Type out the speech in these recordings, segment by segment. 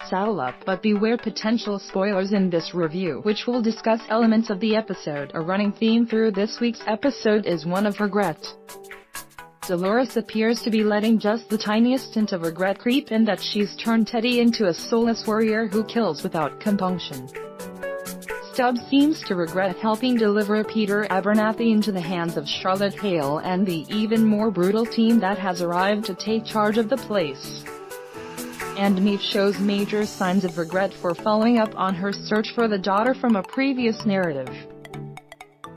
saddle up, but beware potential spoilers in this review, which will discuss elements of the episode. A running theme through this week's episode is one of regret. Dolores appears to be letting just the tiniest hint of regret creep in that she's turned Teddy into a soulless warrior who kills without compunction. Stubbs seems to regret helping deliver Peter Abernathy into the hands of Charlotte Hale and the even more brutal team that has arrived to take charge of the place. And Maeve shows major signs of regret for following up on her search for the daughter from a previous narrative.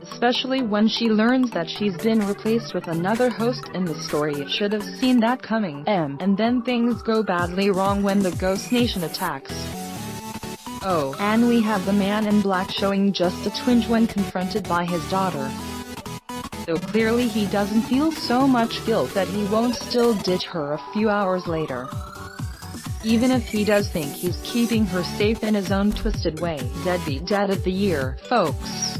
Especially when she learns that she's been replaced with another host in the story. Should have seen that coming. And then things go badly wrong when the Ghost Nation attacks. Oh, and we have the Man in Black showing just a twinge when confronted by his daughter. Though clearly he doesn't feel so much guilt that he won't still ditch her a few hours later. Even if he does think he's keeping her safe in his own twisted way. Deadbeat Dad of the Year, folks.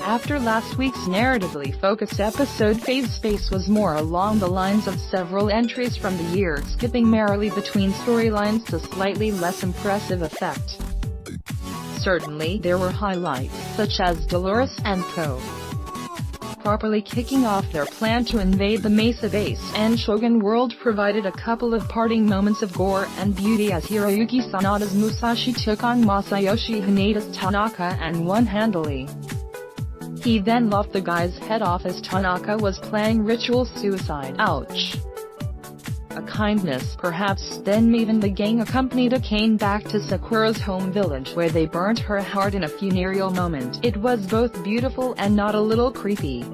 After last week's narratively focused episode, Faye's space was more along the lines of several entries from the year, skipping merrily between storylines to slightly less impressive effect. Certainly, there were highlights, such as Dolores and Poe properly kicking off their plan to invade the Mesa base, and Shogun World provided a couple of parting moments of gore and beauty as Hiroyuki Sanada's Musashi took on Masayoshi Haneda's Tanaka and won handily. He then lopped the guy's head off as Tanaka was planning ritual suicide. Ouch. A kindness, perhaps. Then Maeve and the gang accompanied Akane back to Sakura's home village, where they burnt her heart in a funereal moment. It was both beautiful and not a little creepy.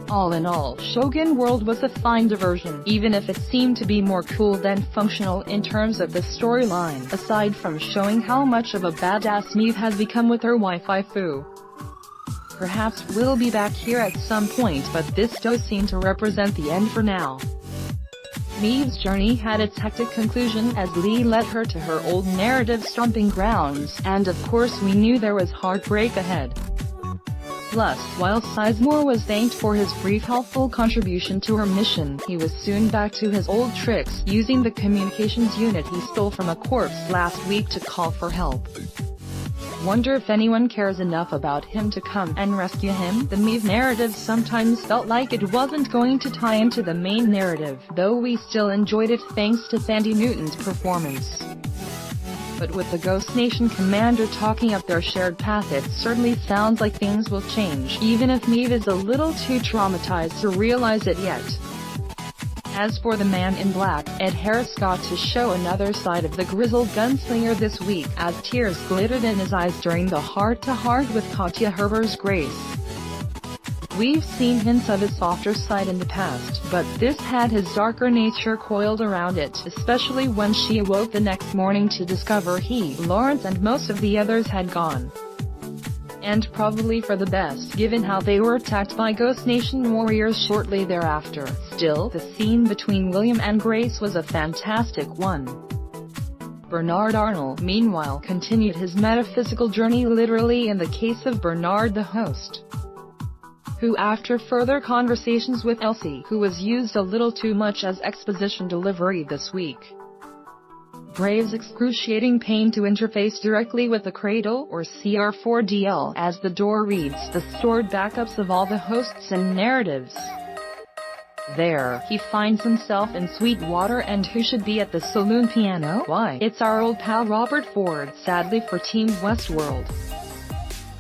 All in all, Shogun World was a fine diversion, even if it seemed to be more cool than functional in terms of the storyline, aside from showing how much of a badass Maeve has become with her waifu. Perhaps we'll be back here at some point, but this does seem to represent the end for now. Maeve's journey had its hectic conclusion as Lee led her to her old narrative stomping grounds, and of course we knew there was heartbreak ahead. Plus, while Sizemore was thanked for his brief helpful contribution to her mission, he was soon back to his old tricks, using the communications unit he stole from a corpse last week to call for help. Wonder if anyone cares enough about him to come and rescue him. The Maeve narrative sometimes felt like it wasn't going to tie into the main narrative, though we still enjoyed it thanks to Thandie Newton's performance. But with the Ghost Nation commander talking up their shared path, it certainly sounds like things will change, even if Maeve is a little too traumatized to realize it yet. As for the Man in Black, Ed Harris got to show another side of the grizzled gunslinger this week, as tears glittered in his eyes during the heart-to-heart with Katya Herber's Grace. We've seen hints of his softer side in the past, but this had his darker nature coiled around it, especially when she awoke the next morning to discover he, Lawrence and most of the others had gone. And probably for the best, given how they were attacked by Ghost Nation warriors shortly thereafter. Still, the scene between William and Grace was a fantastic one. Bernard Arnold, meanwhile, continued his metaphysical journey literally in the case of Bernard the host, who after further conversations with Elsie, who was used a little too much as exposition delivery this week, braves excruciating pain to interface directly with the Cradle, or CR4DL, as the door reads the stored backups of all the hosts and narratives. There, he finds himself in Sweetwater, and who should be at the saloon piano? Why, it's our old pal Robert Ford, sadly for Team Westworld.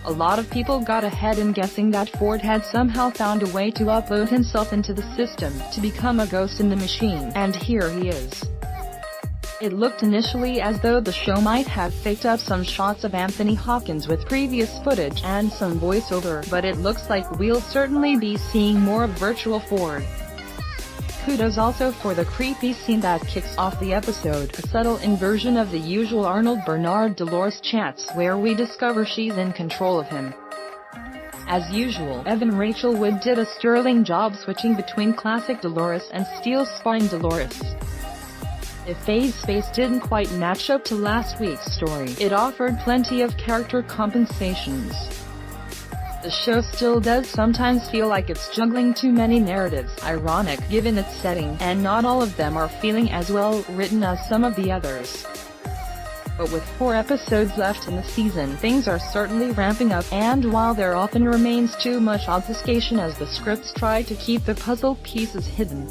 A lot of people got ahead in guessing that Ford had somehow found a way to upload himself into the system, to become a ghost in the machine, and here he is. It looked initially as though the show might have faked up some shots of Anthony Hopkins with previous footage and some voiceover, but it looks like we'll certainly be seeing more of virtual Ford. Kudos also for the creepy scene that kicks off the episode, a subtle inversion of the usual Arnold-Bernard-Dolores chats, where we discover she's in control of him. As usual, Evan Rachel Wood did a sterling job switching between classic Dolores and steel spine Dolores. If Faye's space didn't quite match up to last week's story, it offered plenty of character compensations. The show still does sometimes feel like it's juggling too many narratives, ironic given its setting, and not all of them are feeling as well written as some of the others. But with 4 episodes left in the season, things are certainly ramping up, and while there often remains too much obfuscation as the scripts try to keep the puzzle pieces hidden.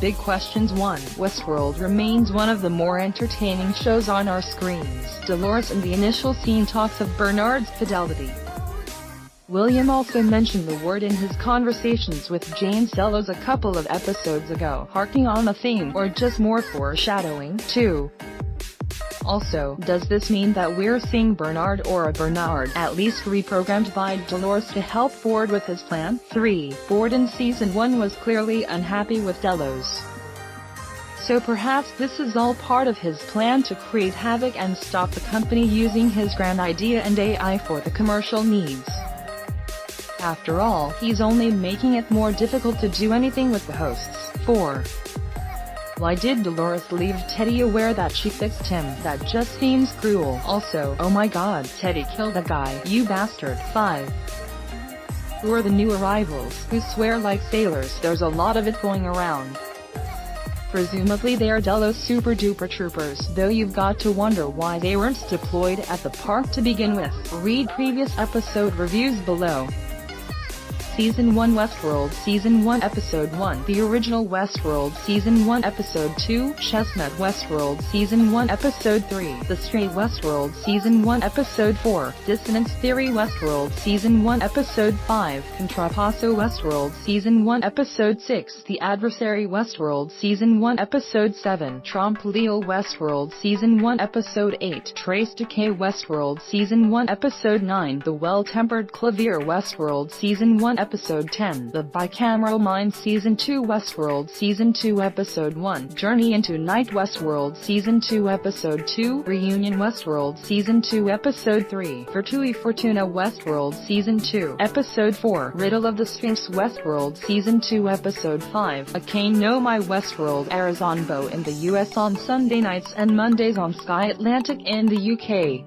Big Questions 1. Westworld remains one of the more entertaining shows on our screens. Dolores in the initial scene talks of Bernard's fidelity. William also mentioned the word in his conversations with James Delos a couple of episodes ago, harking on a theme, or just more foreshadowing. 2. Also, does this mean that we're seeing Bernard or a Bernard at least reprogrammed by Dolores to help Ford with his plan? 3. Ford in Season 1 was clearly unhappy with Delos. So perhaps this is all part of his plan to create havoc and stop the company using his grand idea and AI for the commercial needs. After all, he's only making it more difficult to do anything with the hosts. 4. Why did Dolores leave Teddy aware that she fixed him? That just seems cruel. Also, oh my god, Teddy killed a guy, you bastard. 5. Who are the new arrivals, who swear like sailors? There's a lot of it going around. Presumably they are Delos super duper troopers, though you've got to wonder why they weren't deployed at the park to begin with. Read previous episode reviews below. Season 1 Westworld Season 1 Episode 1 The Original Westworld Season 1 Episode 2 Chestnut Westworld Season 1 Episode 3 The Stray Westworld Season 1 Episode 4 Dissonance Theory Westworld Season 1 Episode 5 Contrapasso Westworld Season 1 Episode 6 The Adversary Westworld Season 1 Episode 7 Trompe l'oeil Westworld Season 1 Episode 8 Trace Decay Westworld Season 1 Episode 9 The Well-Tempered Clavier Westworld Season 1 Episode 10 The Bicameral Mind Season 2 Westworld Season 2 Episode 1 Journey into Night Westworld Season 2 Episode 2 Reunion Westworld Season 2 Episode 3 Virtui Fortuna Westworld Season 2 Episode 4 Riddle of the Sphinx Westworld Season 2 Episode 5 A Cane No My Westworld airs on Bo in the US on Sunday nights and Mondays on Sky Atlantic in the UK.